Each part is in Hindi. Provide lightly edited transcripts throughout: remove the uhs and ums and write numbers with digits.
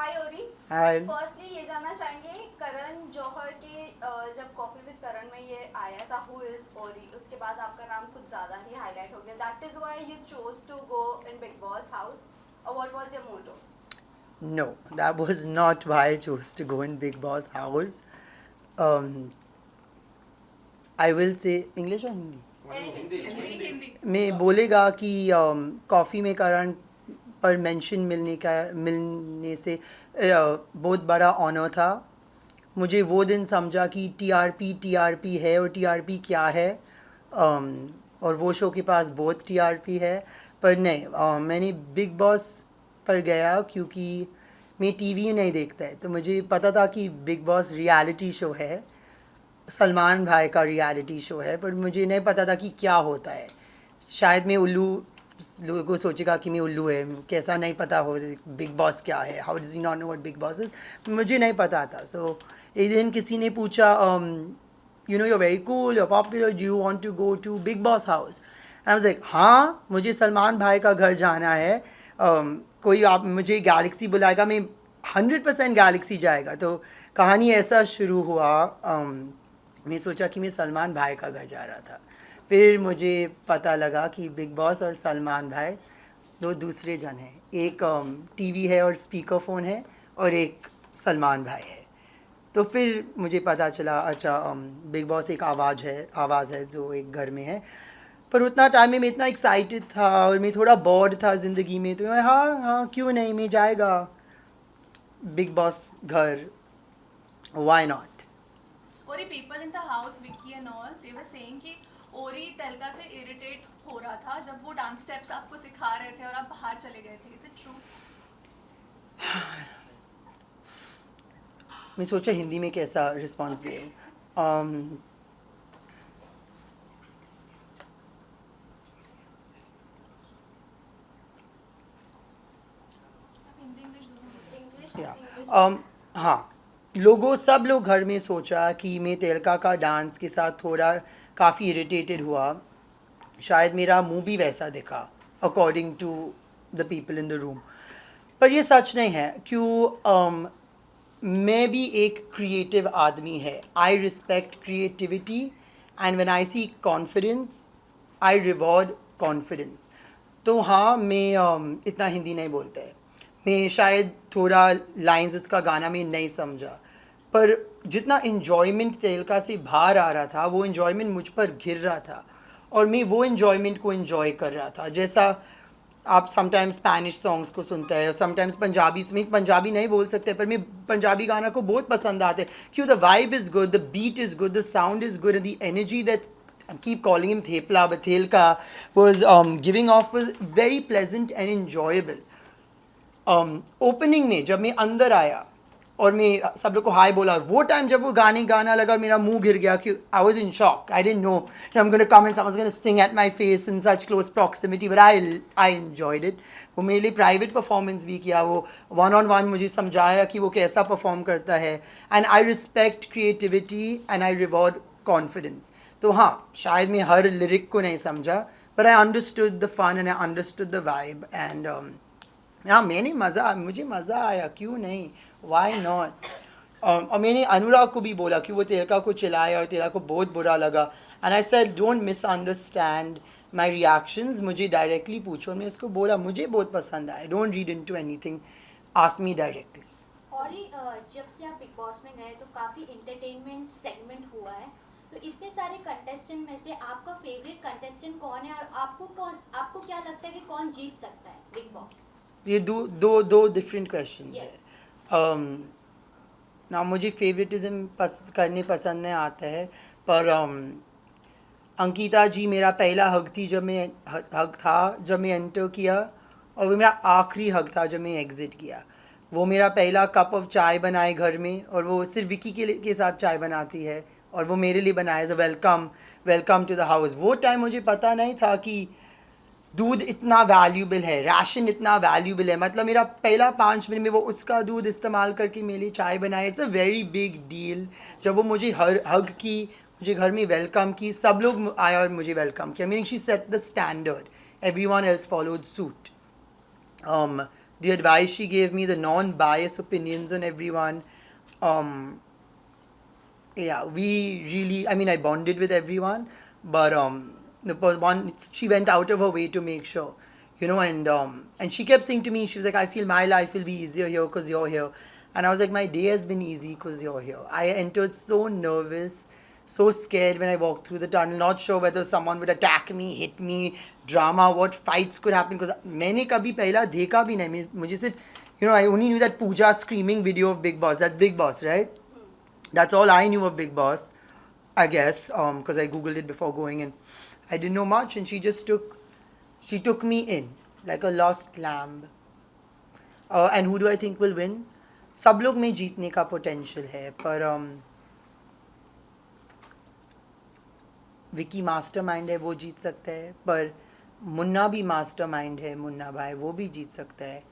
हाय ओरी। हाय। फर्स्टली ये जानना चाहेंगे करण जौहर के जब कॉफी विद करण में ये आया था हु इज ओरी, उसके बाद आपका नाम कुछ ज्यादा ही हाईलाइट हो गया, that is why you chose to go in Bigg Boss house, और what was your motto? No, that was not why I chose to go in Big Boss house. Um, I will say English or Hindi? मैं बोलेगा कि कॉफ़ी में करण पर मेंशन मिलने से बहुत बड़ा ऑनर था। मुझे वो दिन समझा कि टीआरपी है और टीआरपी क्या है। और वो शो के पास बहुत टीआरपी है। पर नहीं, मैंने बिग बॉस पर गया क्योंकि मैं टीवी नहीं देखता है, तो मुझे पता था कि बिग बॉस रियलिटी शो है, सलमान भाई का रियलिटी शो है, पर मुझे नहीं पता था कि क्या होता है। शायद मैं उल्लू, लोगों को सोचेगा कि मैं उल्लू है, कैसा नहीं पता हो बिग बॉस क्या है, how does he not know what big boss is. मुझे नहीं पता था। सो एक दिन किसी ने पूछा, you know you are very cool, you are popular, do you want to go to Bigg Boss house? I was like हाँ, मुझे सलमान भाई का घर जाना है। कोई आप मुझे गैलेक्सी बुलाएगा, मैं 100% गैलेक्सी जाएगा। तो कहानी ऐसा शुरू हुआ। मैं सोचा कि मैं सलमान भाई का घर जा रहा था। फिर मुझे पता लगा कि बिग बॉस और सलमान भाई दो दूसरे जन हैं। एक टीवी है और स्पीकर फ़ोन है, और एक सलमान भाई है। तो फिर मुझे पता चला, अच्छा बिग बॉस एक आवाज़ है जो एक घर में है। पर उतना टाइम में मैं इतना एक्साइटेड था और मैं थोड़ा बोर्ड था ज़िंदगी में, तो मैं हाँ हाँ क्यों नहीं, मैं जाएगा बिग बॉस घर, why not. Ori, people in the house, Vicky and all, they were saying कि ओरी तेलका से इरिटेट हो रहा था जब वो डांस स्टेप्स आपको सिखा रहे थे और आप बाहर चले गए थे। Is it true? मैं सोचा हिंदी में कैसा रिस्पॉन्स दे। हिंदी इंग्लिश दोनों बोलो। इंग्लिश या इंग्लिश। हाँ, सब लोग घर में सोचा कि मैं तेलका का डांस के साथ थोड़ा काफ़ी इरिटेटेड हुआ। शायद मेरा मुंह भी वैसा दिखा, according to the people in the room. पर ये सच नहीं है, क्यों मैं भी एक क्रिएटिव आदमी है। I respect creativity, and when I see confidence I reward confidence. तो हाँ, मैं इतना हिंदी नहीं बोलता है। मैं शायद थोड़ा लाइंस उसका गाना में नहीं समझा, पर जितना इन्जॉयमेंट तेलका से बाहर आ रहा था, वो इन्जॉयमेंट मुझ पर घिर रहा था, और मैं वो इन्जॉयमेंट को इन्जॉय कर रहा था। जैसा आप समटाइम्स स्पैनिश सॉन्ग्स को सुनते हैं और समटाइम्स पंजाबी में, पंजाबी नहीं बोल सकते, पर मैं पंजाबी गाना को बहुत पसंद आते हैं। क्यों? The vibe is good, the beat is good, the sound is good, and the energy that I keep calling him Thepla, but Thelka was giving off was very pleasant and enjoyable. Opening में जब मैं अंदर आया और मैं सब लोग को हाय बोला, वो टाइम जब वो गाना लगा, मेरा मुंह गिर गया कि I was in shock. I didn't know I am gonna come and someone's gonna Singh at my face in such close proximity, but I enjoyed it. वो मेरे लिए प्राइवेट परफॉर्मेंस भी किया, वो वन ऑन वन मुझे समझाया कि वो कैसा परफॉर्म करता है। And I respect creativity and I reward confidence. तो हाँ, शायद मैं हर लिरिक को नहीं समझा, but I understood the fun and I understood the vibe. And हाँ, मुझे मज़ा आया, क्यों नहीं, वाई नॉट। और मैंने अनुराग को भी बोला कि वो तेलका को चिल्लाया और तेलका को बहुत बुरा लगा, and I said don't misunderstand my reactions, मुझे डायरेक्टली पूछो। मैं उसको बोला मुझे बहुत पसंद आया, don't read into anything, ask me directly. और ही जब से आप बिग बॉस में गए तो काफ़ी इंटरटेनमेंट सेगमेंट हुआ है, तो इतने सारे कंटेस्टेंट में से आपका फेवरेट कंटेस्टेंट कौन है, और आपको क्या लगता है कि कौन जीत सकता है बिग बॉस? ये दो डिफरेंट क्वेश्चन Yes. है। ना मुझे फेवरेटिज्म करने पसंद नहीं आता है, पर अंकिता जी मेरा पहला हक थी जब मैं जब मैं एंटर किया, और वो मेरा आखिरी हक था जब मैं एग्ज़िट किया। वो मेरा पहला कप ऑफ चाय बनाए घर में, और वो सिर्फ विकी के साथ चाय बनाती है, और वो मेरे लिए बनाया as a welcome to the house. वो टाइम मुझे पता नहीं था कि दूध इतना वैल्यूबल है, राशन इतना वैल्यूबल है। मतलब मेरा पहला 5 मिनट में वो उसका दूध इस्तेमाल करके मेरे लिए चाय बनाए, it's a very big deal. जब वो मुझे हग की, मुझे घर में वेलकम की, सब लोग आया और मुझे वेलकम किया, meaning she said the standard, everyone else followed suit. the advice she gave me, the non-biased opinions on everyone. Yeah, we really, I mean, I bonded with everyone, but she went out of her way to make sure, you know, and she kept saying to me, she was like, I feel my life will be easier here because you're here. And I was like, my day has been easy because you're here. I entered so nervous, so scared when I walked through the tunnel, not sure whether someone would attack me, hit me, drama, what fights could happen, because मैंने कभी पहला देखा भी नहीं, मुझे सिर्फ, you know, I only knew that Pooja screaming video of Big Boss. That's Big Boss, right? That's all I knew of Big Boss, I guess, because I googled it before going, and I didn't know much. And she took me in like a lost lamb. And who do I think will win? सब लोग में जीतने का potential है, पर विकी मास्टरमाइंड है, वो जीत सकता है, पर मुन्ना भी मास्टरमाइंड है, मुन्ना भाई, वो भी जीत सकता है.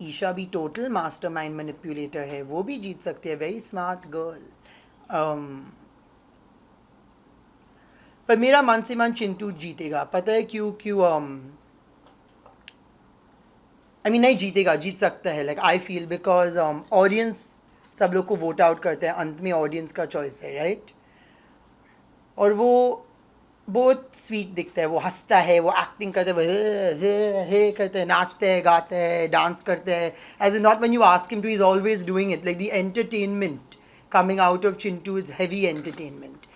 ईशा भी टोटल मास्टरमाइंड मैनिपुलेटर है, वो भी जीत सकती है, वेरी स्मार्ट गर्ल. पर मेरा मन से मन चिंटू जीतेगा. पता है क्यों? आई मीन नहीं जीतेगा, जीत सकता है, like I feel, because audience सब लोग को वोट आउट करते हैं, अंत में ऑडियंस का चॉइस है, राइट? और वो बहुत स्वीट दिखता है, वो हंसता है, वो एक्टिंग करता है, हे करते हैं, नाचते हैं, गाते हैं, डांस करते हैं. As a not when you ask him to, he is always doing it. Like the entertainment coming out of Chintu is heavy entertainment,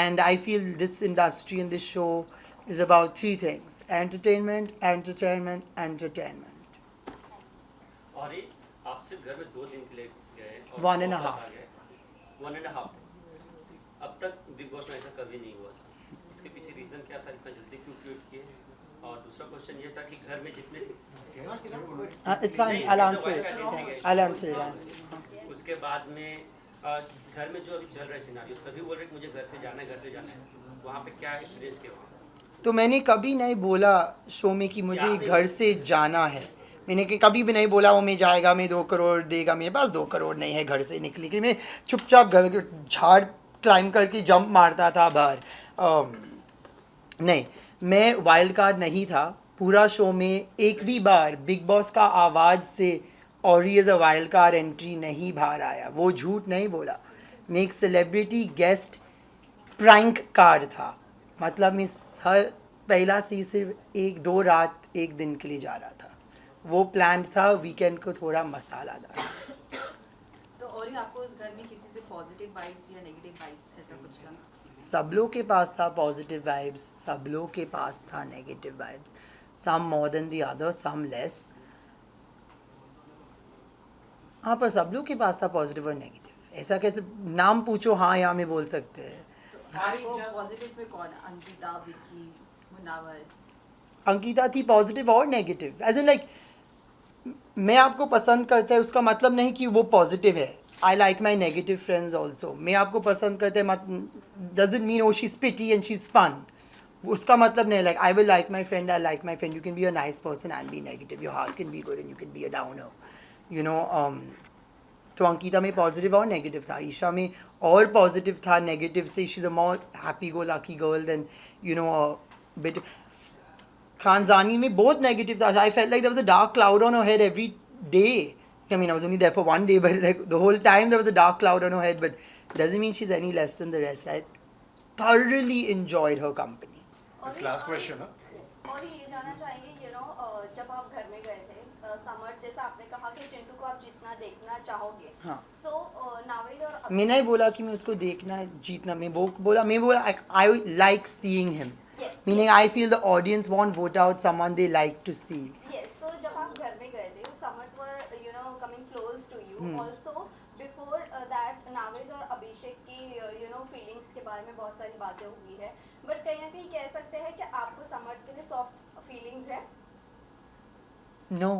and I feel this industry and this show is about three things: entertainment, entertainment, entertainment. और ये आप सिर्फ घर में 2 दिन के लिए गए और 1.5. 1.5. अब तक बिग बॉस में ऐसा कभी नहीं हुआ था. इसके पीछे रीजन क्या था, इतना जल्दी क्यों क्विट किए? और दूसरा क्वेश्चन ये था कि घर में जितने It's fine. I'll answer it. I'll answer it. उसके बाद में घर में जो अभी चल रहा है सिनारियो, सभी बोल रहे हैं मुझे घर से जाना है. वहाँ पे क्या एक्सपीरियंस किया वहाँ? तो मैंने कभी नहीं बोला शो में कि मुझे घर से जाना है. मैंने कभी भी नहीं बोला वो मैं जाएगा, मैं 2 करोड़ देगा, मेरे पास 2 करोड़ नहीं है घर से निकलने के लिए. मैं चुपचाप घर झाड़ क्लाइंब करके जंप मारता था बाहर. नहीं, मैं वाइल्ड कार्ड नहीं था पूरा शो में. एक भी बार बिग बॉस का आवाज़ से और he as a wild card entry नहीं बाहर आया. वो झूठ नहीं बोला. मैं एक सेलिब्रिटी गेस्ट प्रैंक कार्ड था. मतलब मैं हर पहला से सिर्फ 1-2 रात 1 दिन के लिए जा रहा था. वो प्लान था, वीकेंड को थोड़ा मसालादार. तो और आपको उस घर में किसी से पॉजिटिव वाइब्स या नेगेटिव वाइब्स ऐसा कुछ था? सब लोग के पास था पॉजिटिव वाइब्स, सब लोग के पास था negative vibes. Some more than the other, some less. हाँ, पर सब लोग के पास था पॉजिटिव और नेगेटिव. ऐसा कैसे नाम पूछो, हाँ यहाँ में बोल सकते हैं. पॉजिटिव में कौन? अंकिता, विक्की, मुन्नावर. अंकिता थी पॉजिटिव और नेगेटिव. एज इन लाइक मैं आपको पसंद करता है उसका मतलब नहीं कि वो पॉजिटिव है. I like my negative friends also. मैं आपको पसंद करते हैं doesn't mean oh she is pretty and she is fun. उसका मतलब नहीं. Like I will like my friend, I like my friend. You can be a nice person and be negative. Your heart can be good and you can be a downer, you know. तो अंकिता में पॉजिटिव और नेगेटिव था. ईशा में और पॉजिटिव था नेगेटिव से. She is a more happy go lucky girl then, you know, bit. खानजानी में बहुत नेगेटिव था. I felt like there was a dark cloud on her head every day. I mean, I was only there for 1 day, but like the whole time there was a dark cloud on her head. But doesn't mean she's any less than the rest. I thoroughly enjoyed her company. It's last question, huh? और ये जानना चाहेंगे, you know, जब आप घर में गए थे, समर, जैसा आपने कहा कि चिंटू को आप जितना देखना चाहोगे. हाँ. So नावेद और मैं नहीं बोला कि मैं उसको देखना जीतना. मैं बोला I like seeing him. Yes. Meaning I feel the audience won't vote out someone they like to see. Yes, so जब आप घर में गए थे, summer were, you know, coming close to you. Also before that, Naved और अभिषेक की, you know, feelings के बारे में बहुत सारी बातें हुई है. But कहीं ना कहीं कह सकते हैं कि आपको समर के लिए soft feelings है? No.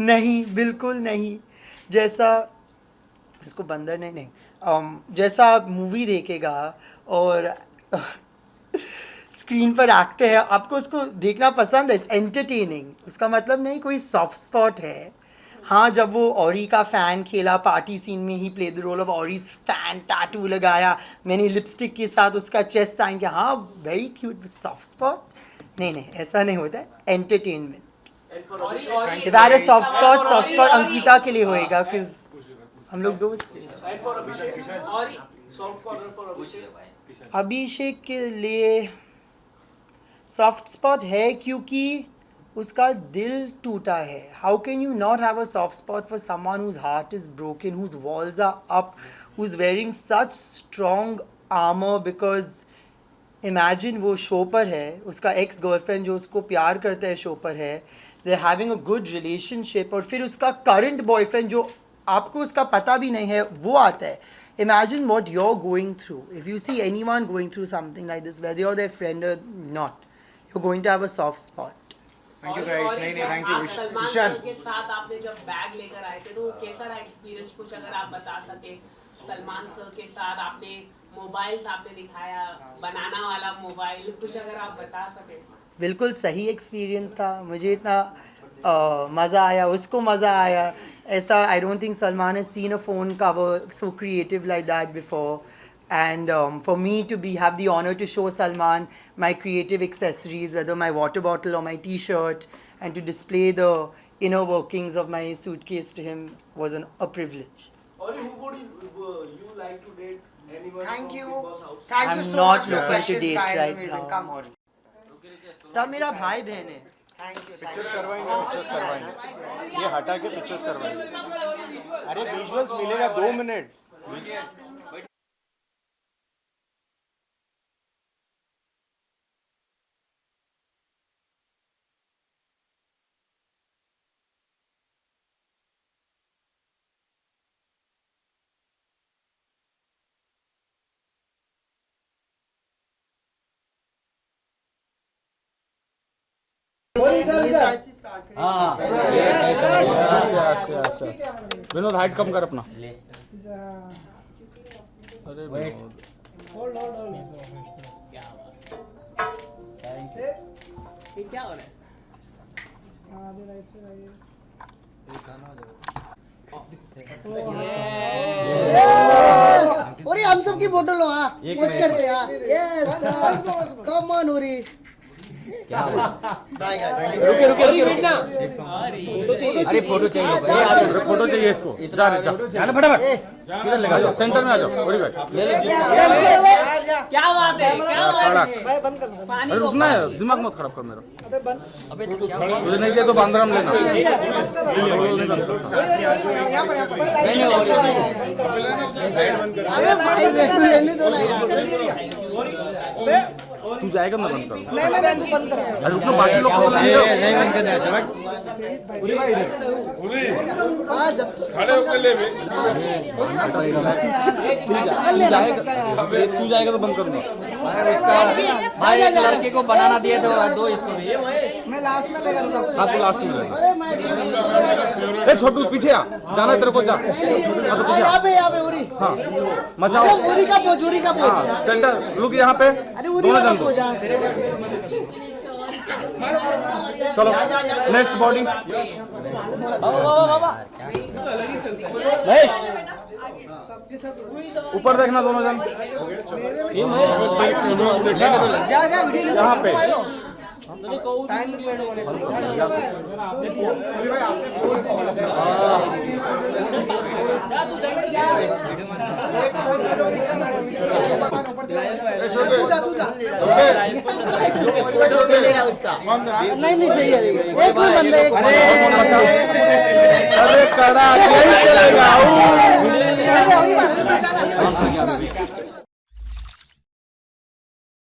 नहीं, बिल्कुल नहीं. जैसा इसको बंदर नहीं जैसा आप मूवी देखेगा और स्क्रीन पर एक्टर है, आपको उसको देखना पसंद है. It's entertaining. उसका मतलब नहीं कोई सॉफ्ट स्पॉट है. हाँ, जब वो ऑरी का फ़ैन खेला पार्टी सीन में, he play the role of Orry's fan, tattoo लगाया, मैंने लिपस्टिक के साथ उसका चेस्ट साइन किया. हाँ, वेरी क्यूट. सॉफ्ट स्पॉट नहीं, ऐसा नहीं होता है. Entertainment. If I had a soft spot Ankita के लिए होएगा, क्योंकि हम लोग दोस्त थे. अभिषेक के लिए सॉफ्ट स्पॉट है क्योंकि उसका दिल टूटा है. How can you not have a soft spot for someone whose heart is broken, whose walls are up, who's wearing such strong armour? Because imagine वो शो पर है, उसका एक्स गर्लफ्रेंड जो उसको प्यार करता है शो पर है, they are having a good relationship, और फिर उसका करंट बॉयफ्रेंड जो आपको उसका पता भी नहीं है वो आता है. Imagine what you're going through. If you see anyone going through something like this, whether you're their friend or not, you're going to have a soft spot. Thank you guys. नहीं thank you. सलमान ईशान. खान के साथ आपने जब बैग लेकर आए थे तो वो कैसा रहा एक्सपीरियंस, कुछ अगर आप बता सके. सलमान सर के साथ आपने मोबाइल आपने दिखाया, बनाना वाला मोबाइल, कुछ अगर आप बता सके. बिल्कुल सही एक्सपीरियंस था. मुझे इतना मज़ा आया, उसको मज़ा आया. ऐसा I don't think Salman has seen a phone cover so creative like that before. And for me to have the honor to show Salman my creative accessories, whether my water bottle or my T-shirt, and to display the inner workings of my suitcase to him was a privilege. Or who would you like to date? Anyone Thank from you. Big Boss house? Thank you I'm so not much for looking to questions, date guys. right Amazing. now. Come on. सब मेरा भाई बहन है. Thank you. पिक्चर्स करवाएंगे. ये हटा के पिक्चर्स करवाएंगे. अरे विजुअल्स मिलेगा 2 मिनट. विनोद हाइट कम कर अपना. अरे ये क्या हो रहा है? ओरी हम सब की फोटो लो. हाँ पोस्ट करते हैं. यस कम ऑन ओरी. रुके अरे फोटो चाहिए, फोटो चाहिए इसको. जाना फटाफट. किधर लगा? सेंटर में आ जाओ. क्या बात है, क्या बात है. अरे रुकना है, दिमाग मत खराब कर मेरा. तुझे नहीं चाहिए तो बांद्राम लेना. तू जाएगा मैं बंद करूँ. नहीं तू बंद कर. अरे रुकना, बाकी लोग को नहीं बंद करना है. खड़े होकर ले बे. तू जाएगा तो बंद करूँगा. लड़के को बनाना दिए तो दो इसको. मैं लास्ट में लगा दूंगा. हाँ तू लास्ट में जाएगा. छोटू पीछे आ, जाना तेरे को. जा यहाँ पे उरी. हाँ मचाओ. उरी का पोज. हाँ सेंटर लुक यहाँ पे. अरे उरी का पोज. चलो नेक्स्ट बॉडी. ऊपर देखना दोनों जन. यहाँ पे नहीं चाहिए. एक में बंदे. अरे कड़ा नहीं चलेगा.